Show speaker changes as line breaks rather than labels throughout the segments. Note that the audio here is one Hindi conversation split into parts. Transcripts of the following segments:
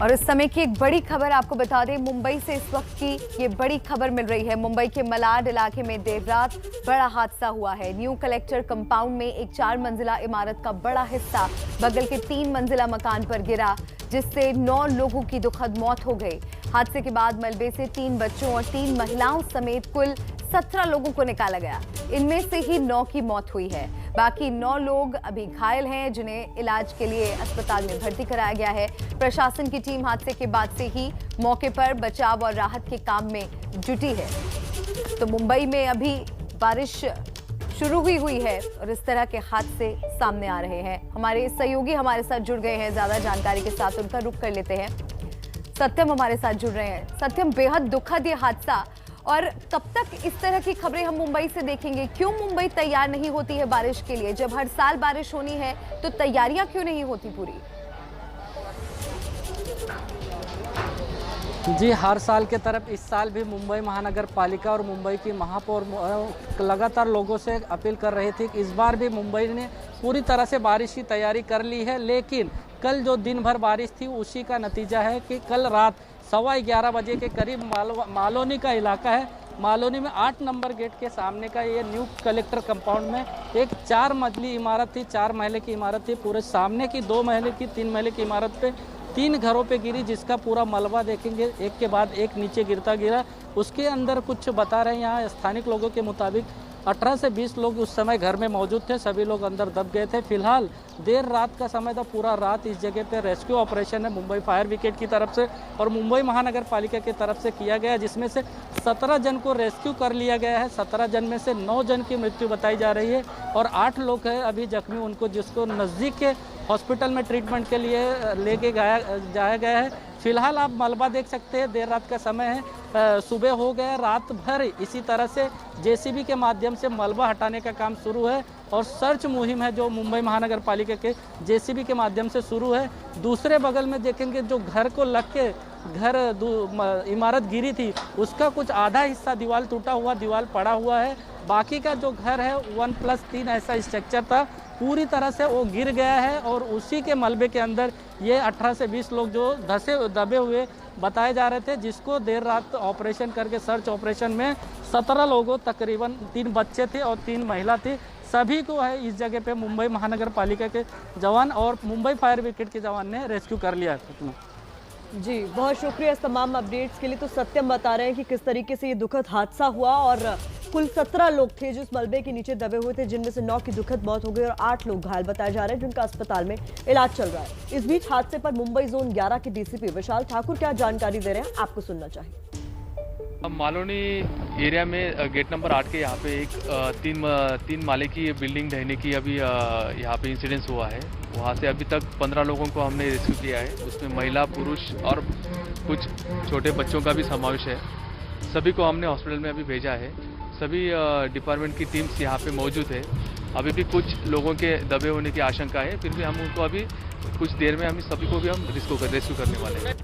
और इस समय की एक बड़ी खबर आपको बता दें, मुंबई से इस वक्त की ये बड़ी खबर मिल रही है। मुंबई के मलाड इलाके में देर रात बड़ा हादसा हुआ है। न्यू कलेक्टर कंपाउंड में एक 4 मंजिला इमारत का बड़ा हिस्सा बगल के 3 मंजिला मकान पर गिरा, जिससे 9 लोगों की दुखद मौत हो गई। हादसे के बाद मलबे से 3 बच्चों और 3 महिलाओं समेत कुल 17 लोगों को निकाला गया। इनमें से ही 9 की मौत हुई है। बाकी 9 लोग अभी घायल हैं, जिन्हें इलाज के लिए अस्पताल में भर्ती कराया गया है। प्रशासन की टीम हादसे के बाद से ही मौके पर बचाव और राहत के काम में जुटी है। तो मुंबई में अभी बारिश शुरू हुई है और इस तरह के हादसे सामने आ रहे हैं। हमारे सहयोगी हमारे साथ जुड़ गए हैं ज्यादा जानकारी के साथ, उनका रुख कर लेते हैं। सत्यम हमारे साथ जुड़ रहे हैं। सत्यम, बेहद दुखद ये हादसा, और कब तक इस तरह की खबरें हम मुंबई से देखेंगे? क्यों मुंबई तैयार नहीं होती है बारिश के लिए? जब हर साल बारिश होनी है तो तैयारियां क्यों नहीं होती पूरी?
जी, हर साल के तरफ इस साल भी मुंबई महानगर पालिका और मुंबई की महापौर लगातार लोगों से अपील कर रही थी कि इस बार भी मुंबई ने पूरी तरह से बारिश की तैयारी कर ली है। लेकिन कल जो दिन भर बारिश थी उसी का नतीजा है कि कल रात 11:15 बजे के करीब मालोनी का इलाका है, मालोनी में 8 नंबर गेट के सामने का ये न्यू कलेक्टर कंपाउंड में एक 4 मंजिली इमारत थी, 4 महले की इमारत थी। पूरे सामने की 2 महले की 3 महले की इमारत पे 3 घरों पे गिरी, जिसका पूरा मलबा देखेंगे एक के बाद एक नीचे गिरा। उसके अंदर कुछ बता रहे हैं यहाँ स्थानिक लोगों के मुताबिक 18 से 20 लोग उस समय घर में मौजूद थे। सभी लोग अंदर दब गए थे। फिलहाल देर रात का समय था, पूरा रात इस जगह पे रेस्क्यू ऑपरेशन है मुंबई फायर ब्रिगेड की तरफ से और मुंबई महानगर पालिका की तरफ से किया गया, जिसमें से 17 जन को रेस्क्यू कर लिया गया है। 17 जन में से 9 जन की मृत्यु बताई जा रही है और 8 लोग हैं अभी जख्मी, उनको जिसको नज़दीक के हॉस्पिटल में ट्रीटमेंट के लिए लेके जाया गया है। फिलहाल आप मलबा देख सकते हैं, देर रात का समय है, सुबह हो गया। रात भर इसी तरह से जेसीबी के माध्यम से मलबा हटाने का काम शुरू है और सर्च मुहिम है जो मुंबई महानगर पालिका के जेसीबी के माध्यम से शुरू है। दूसरे बगल में देखेंगे जो घर को लग के इमारत गिरी थी उसका कुछ आधा हिस्सा दीवार टूटा हुआ, दीवार पड़ा हुआ है। बाकी का जो घर है 1+3 ऐसा स्ट्रक्चर था, पूरी तरह से वो गिर गया है और उसी के मलबे के अंदर ये 18 से 20 लोग जो दबे हुए बताए जा रहे थे, जिसको देर रात ऑपरेशन करके सर्च ऑपरेशन में 17 लोगों, तकरीबन 3 बच्चे थे और 3 महिला थी, सभी को है इस जगह पे मुंबई महानगर पालिका के जवान और मुंबई फायर ब्रिगेड के जवान ने रेस्क्यू कर लिया है।
जी, बहुत शुक्रिया इस तमाम अपडेट्स के लिए। तो सत्यम बता रहे हैं कि किस तरीके से ये दुखद हादसा हुआ और कुल 17 लोग थे जो इस मलबे के नीचे दबे हुए थे, जिनमें से 9 की दुखद मौत हो गई और 8 लोग घायल बताए जा रहे हैं, जिनका अस्पताल में इलाज चल रहा है। इस बीच हादसे पर मुंबई जोन 11 के डीसीपी विशाल ठाकुर क्या जानकारी दे रहे हैं, आपको सुनना चाहिए।
मालोनी एरिया में गेट नंबर 8 के यहाँ पे एक 3 माले की बिल्डिंग ढहने की अभी यहाँ पे इंसिडेंस हुआ है। वहाँ से अभी तक 15 लोगों को हमने रेस्क्यू किया है, उसमें महिला, पुरुष और कुछ छोटे बच्चों का भी समावेश है। सभी को हमने हॉस्पिटल में अभी भेजा है। सभी डिपार्टमेंट की टीम्स यहाँ पे मौजूद है। अभी भी कुछ लोगों के दबे होने की आशंका है, फिर भी हम उनको अभी कुछ देर में हम सभी को भी हम रेस्क्यू करने वाले हैं।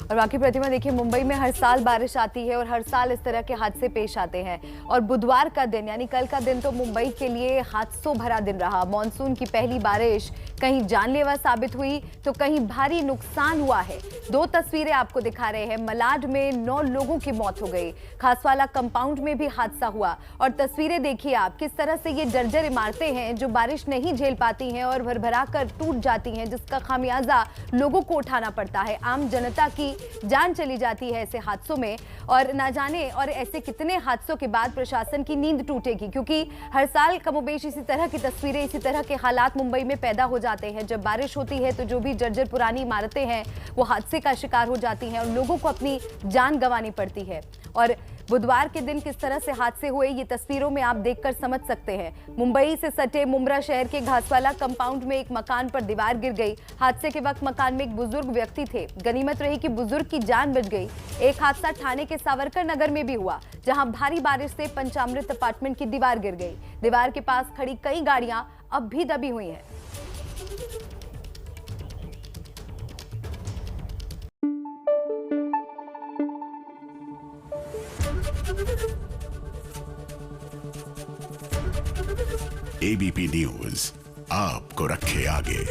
और बाकी प्रतिमा देखिए, मुंबई में हर साल बारिश आती है और हर साल इस तरह के हादसे पेश आते हैं और बुधवार का दिन यानी कल का दिन तो मुंबई के लिए हादसों भरा दिन रहा। मॉनसून की पहली बारिश कहीं जानलेवा साबित हुई तो कहीं भारी नुकसान हुआ है। 2 तस्वीरें आपको दिखा रहे हैं। मलाड में 9 लोगों की मौत हो गई, खासवाला कंपाउंड में भी हादसा हुआ और तस्वीरें देखिए आप, किस तरह से ये जर्जर इमारतें हैं जो बारिश नहीं झेल पाती हैं और भरभरा कर टूट जाती हैं, जिसका खामियाजा लोगों को उठाना पड़ता है। आम जनता की जान चली जाती है ऐसे हादसों में और ना जाने और ऐसे कितने हादसों के बाद प्रशासन की नींद टूटेगी, क्योंकि हर साल कमोबेश इसी तरह की तस्वीरें, इसी तरह के हालात मुंबई में पैदा हो जाते हैं। जब बारिश होती है तो जो भी जर्जर पुरानी इमारतें हैं वो हादसे का शिकार हो जाती हैं और लोगों को अपनी जान गंवानी पड़ती है। और बुधवार के दिन किस तरह से हादसे हुए ये तस्वीरों में आप देखकर समझ सकते हैं। मुंबई से सटे मुंब्रा शहर के घासवाला कंपाउंड में एक मकान पर दीवार गिर गई। हादसे के वक्त मकान में एक बुजुर्ग व्यक्ति थे, गनीमत रही कि बुजुर्ग की जान बच गई। एक हादसा ठाणे के सावरकर नगर में भी हुआ, जहां भारी बारिश से पंचामृत अपार्टमेंट की दीवार गिर गई। दीवार के पास खड़ी कई गाड़ियां अब भी दबी हुई हैं।
एबीपी न्यूज आपको रखे आगे।